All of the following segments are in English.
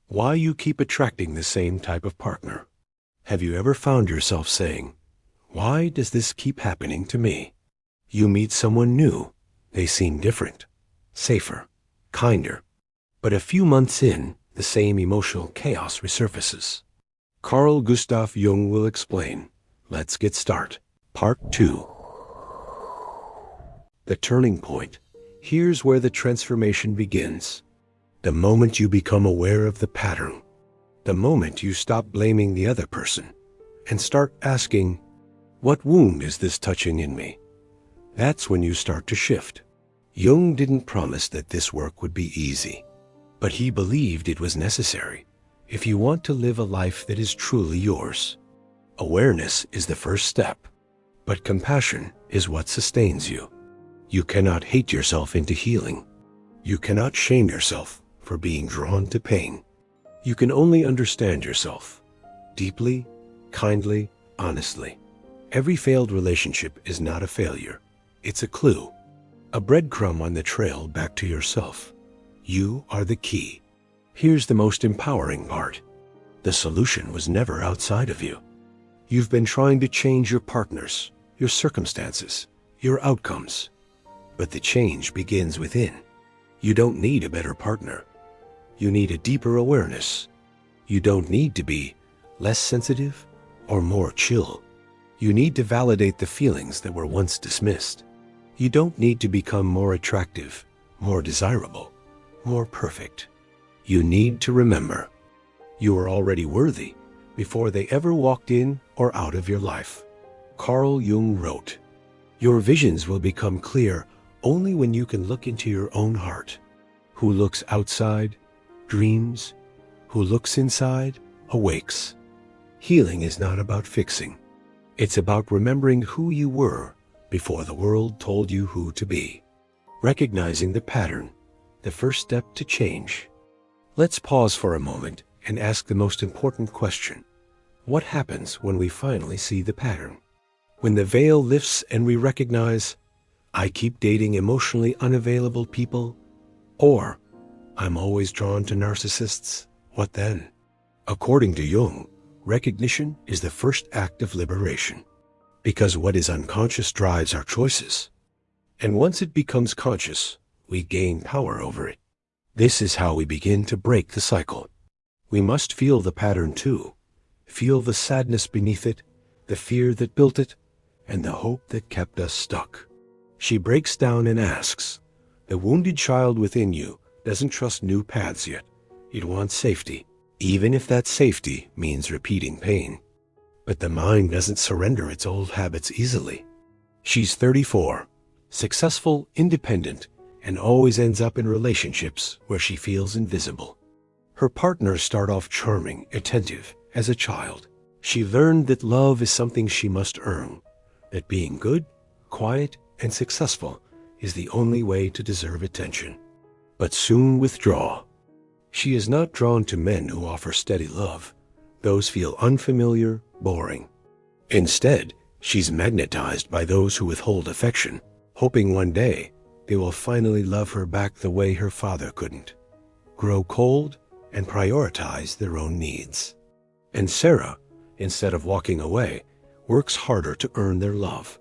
Why you keep attracting the same type of partner. Have you ever found yourself saying, "Why does this keep happening to me?" You meet someone new. They seem different, safer, kinder. But a few months in, the same emotional chaos resurfaces. Carl Gustav Jung will explain. Let's get started. Part 2. The turning point. Here's where the transformation begins. The moment you become aware of the pattern. The moment you stop blaming the other person and start asking, what wound is this touching in me? That's when you start to shift. Jung didn't promise that this work would be easy, but he believed it was necessary if you want to live a life that is truly yours. Awareness is the first step, but compassion is what sustains you. You cannot hate yourself into healing. You cannot shame yourself for being drawn to pain. You can only understand yourself deeply, kindly, honestly. Every failed relationship is not a failure. It's a clue, a breadcrumb on the trail back to yourself. You are the key. Here's the most empowering part. The solution was never outside of you. You've been trying to change your partners, your circumstances, your outcomes. But the change begins within. You don't need a better partner. You need a deeper awareness. You don't need to be less sensitive or more chill. You need to validate the feelings that were once dismissed. You don't need to become more attractive, more desirable, more perfect. You need to remember you were already worthy before they ever walked in or out of your life. Carl Jung wrote, "Your visions will become clear only when you can look into your own heart. Who looks outside, dreams. Who looks inside, awakes." Healing is not about fixing. It's about remembering who you were before the world told you who to be. Recognizing the pattern, the first step to change. Let's pause for a moment and ask the most important question. What happens when we finally see the pattern? When the veil lifts and we recognize, I keep dating emotionally unavailable people, or I'm always drawn to narcissists, what then? According to Jung, recognition is the first act of liberation, because what is unconscious drives our choices. And once it becomes conscious, we gain power over it. This is how we begin to break the cycle. We must feel the pattern too. Feel the sadness beneath it, the fear that built it, and the hope that kept us stuck. She breaks down and asks, the wounded child within you doesn't trust new paths yet. It wants safety, even if that safety means repeating pain. But the mind doesn't surrender its old habits easily. She's 34, successful, independent, and always ends up in relationships where she feels invisible. Her partners start off charming, attentive, as a child. She learned that love is something she must earn, that being good, quiet, and successful is the only way to deserve attention. But soon withdraw. She is not drawn to men who offer steady love. Those feel unfamiliar, boring. Instead, she's magnetized by those who withhold affection, hoping one day they will finally love her back the way her father couldn't. Grow cold and prioritize their own needs. And Sarah, instead of walking away, works harder to earn their love.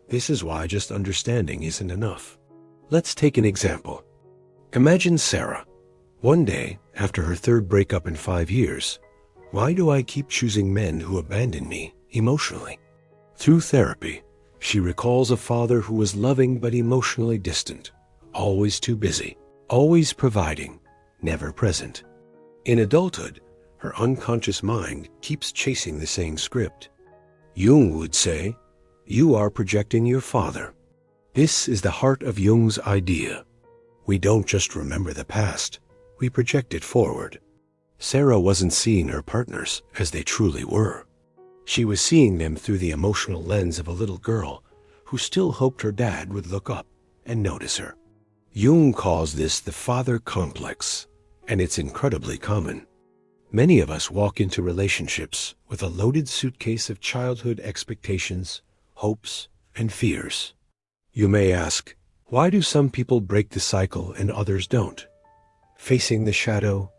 This is why just understanding isn't enough. Let's take an example. Imagine Sarah. One day, after her third breakup in 5 years, why do I keep choosing men who abandon me emotionally? Through therapy, she recalls a father who was loving but emotionally distant, always too busy, always providing, never present. In adulthood, her unconscious mind keeps chasing the same script. Jung would say, you are projecting your father. This is the heart of Jung's idea. We don't just remember the past, we project it forward. Sarah wasn't seeing her partners as they truly were. She was seeing them through the emotional lens of a little girl who still hoped her dad would look up and notice her. Jung calls this the father complex, and it's incredibly common. Many of us walk into relationships with a loaded suitcase of childhood expectations, hopes, and fears. You may ask, why do some people break the cycle and others don't? Facing the shadow,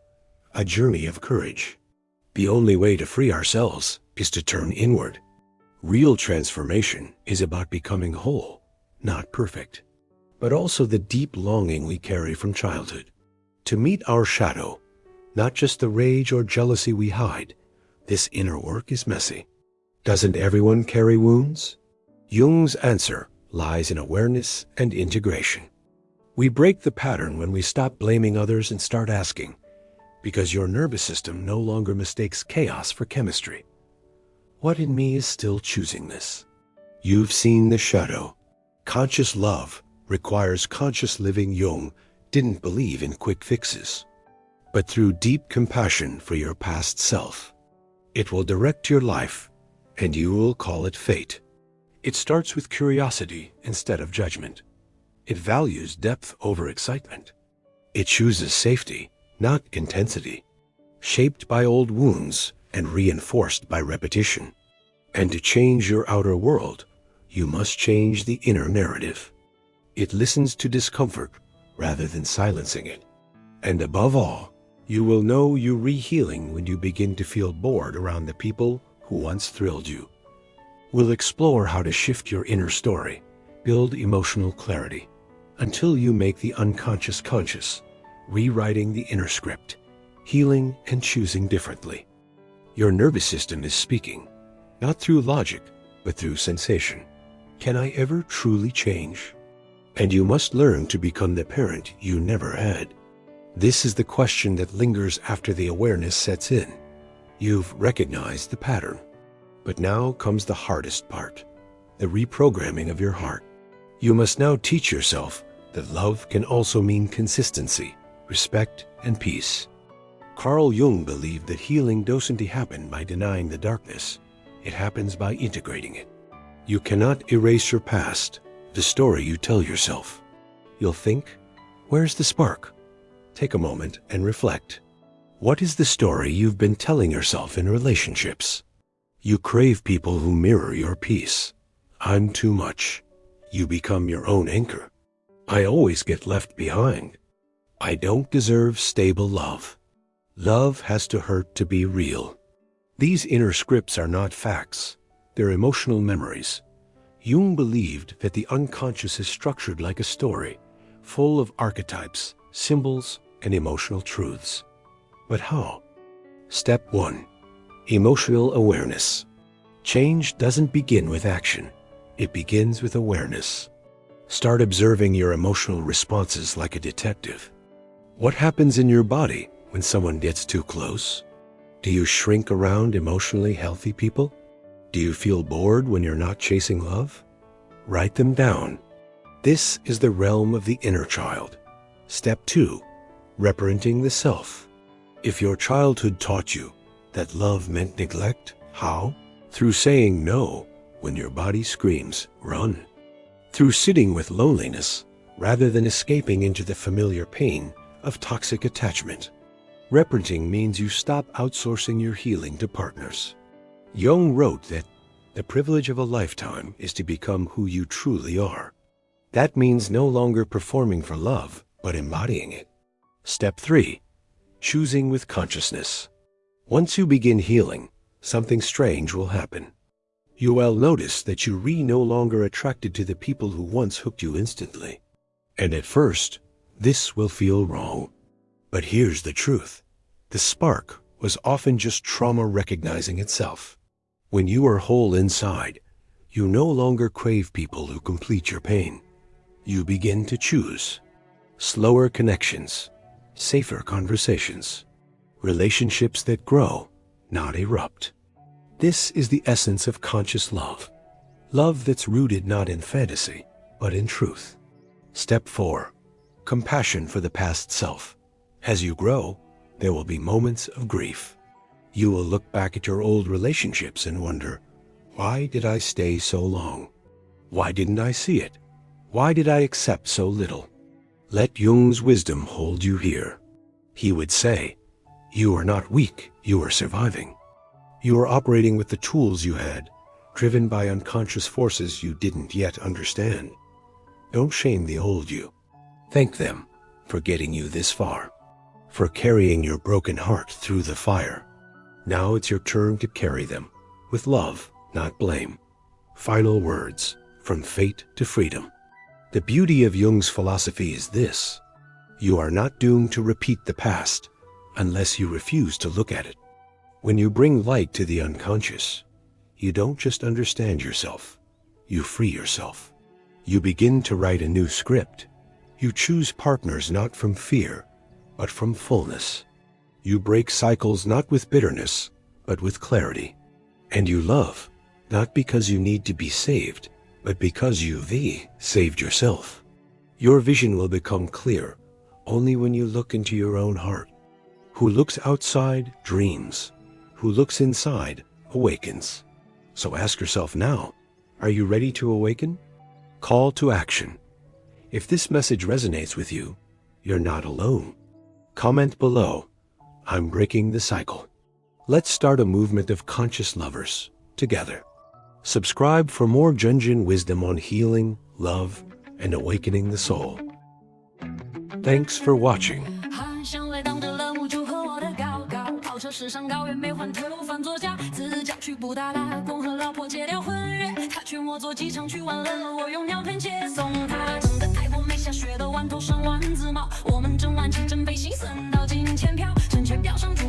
a journey of courage. The only way to free ourselves is to turn inward. Real transformation is about becoming whole, not perfect, but also the deep longing we carry from childhood. To meet our shadow, not just the rage or jealousy we hide, this inner work is messy. Doesn't everyone carry wounds? Jung's answer lies in awareness and integration. We break the pattern when we stop blaming others and start asking, because your nervous system no longer mistakes chaos for chemistry. What in me is still choosing this? You've seen the shadow. Conscious love requires conscious living. Jung didn't believe in quick fixes, but through deep compassion for your past self. It will direct your life, and you will call it fate. It starts with curiosity instead of judgment. It values depth over excitement. It chooses safety, not intensity, shaped by old wounds and reinforced by repetition. And to change your outer world, you must change the inner narrative. It listens to discomfort rather than silencing it. And above all, you will know you're re-healing when you begin to feel bored around the people who once thrilled you. We'll explore how to shift your inner story, build emotional clarity, until you make the unconscious conscious, rewriting the inner script, healing and choosing differently. Your nervous system is speaking, not through logic, but through sensation. Can I ever truly change? And you must learn to become the parent you never had. This is the question that lingers after the awareness sets in. You've recognized the pattern. But now comes the hardest part, the reprogramming of your heart. You must now teach yourself that love can also mean consistency, respect, and peace. Carl Jung believed that healing doesn't happen by denying the darkness. It happens by integrating it. You cannot erase your past, the story you tell yourself. You'll think, where's the spark? Take a moment and reflect. What is the story you've been telling yourself in relationships? You crave people who mirror your peace. I'm too much. You become your own anchor. I always get left behind. I don't deserve stable love. Love has to hurt to be real. These inner scripts are not facts. They're emotional memories. Jung believed that the unconscious is structured like a story, full of archetypes, symbols, and emotional truths. But how? Step 1. Emotional awareness. Change doesn't begin with action. It begins with awareness. Start observing your emotional responses like a detective. What happens in your body when someone gets too close? Do you shrink around emotionally healthy people? Do you feel bored when you're not chasing love? Write them down. This is the realm of the inner child. Step 2. Reparenting the self. If your childhood taught you that love meant neglect, how? Through saying no when your body screams, run. Through sitting with loneliness rather than escaping into the familiar pain of toxic attachment. Reparenting means you stop outsourcing your healing to partners. Jung wrote that the privilege of a lifetime is to become who you truly are. That means no longer performing for love, but embodying it. Step 3. Choosing with consciousness. Once you begin healing, something strange will happen. You will notice that you no longer attracted to the people who once hooked you instantly. And at first, this will feel wrong. But here's the truth. The spark was often just trauma recognizing itself. When you are whole inside, you no longer crave people who complete your pain. You begin to choose. Slower connections, safer conversations, relationships that grow, not erupt. This is the essence of conscious love. Love that's rooted not in fantasy, but in truth. Step 4. Compassion for the past self. As you grow, there will be moments of grief. You will look back at your old relationships and wonder, why did I stay so long? Why didn't I see it? Why did I accept so little? Let Jung's wisdom hold you here. He would say, you are not weak, you are surviving. You are operating with the tools you had, driven by unconscious forces you didn't yet understand. Don't shame the old you. Thank them for getting you this far. for carrying your broken heart through the fire. Now it's your turn to carry them, with love, not blame. Final words, from fate to freedom. The beauty of Jung's philosophy is this: you are not doomed to repeat the past unless you refuse to look at it. When you bring light to the unconscious, you don't just understand yourself, you free yourself. You begin to write a new script. You choose partners not from fear, but from fullness. You break cycles not with bitterness, but with clarity. And you love, not because you need to be saved, but because you've saved yourself. Your vision will become clear only when you look into your own heart. Who looks outside dreams. Who looks inside awakens. So ask yourself now, are you ready to awaken? Call to action. If this message resonates with you, you're not alone. Comment below, I'm breaking the cycle. Let's start a movement of conscious lovers together. Subscribe for more Jungian wisdom on healing, love, and awakening the soul. Thanks for watching. 车驶上高原，没换头饭作家，自驾去布达拉宫和老婆结了婚约，他劝我坐机场去玩乐，我用鸟편接送他。整个泰国没下雪的湾头上万字帽，我们整晚骑真背心，森到金钱票，证券表上注。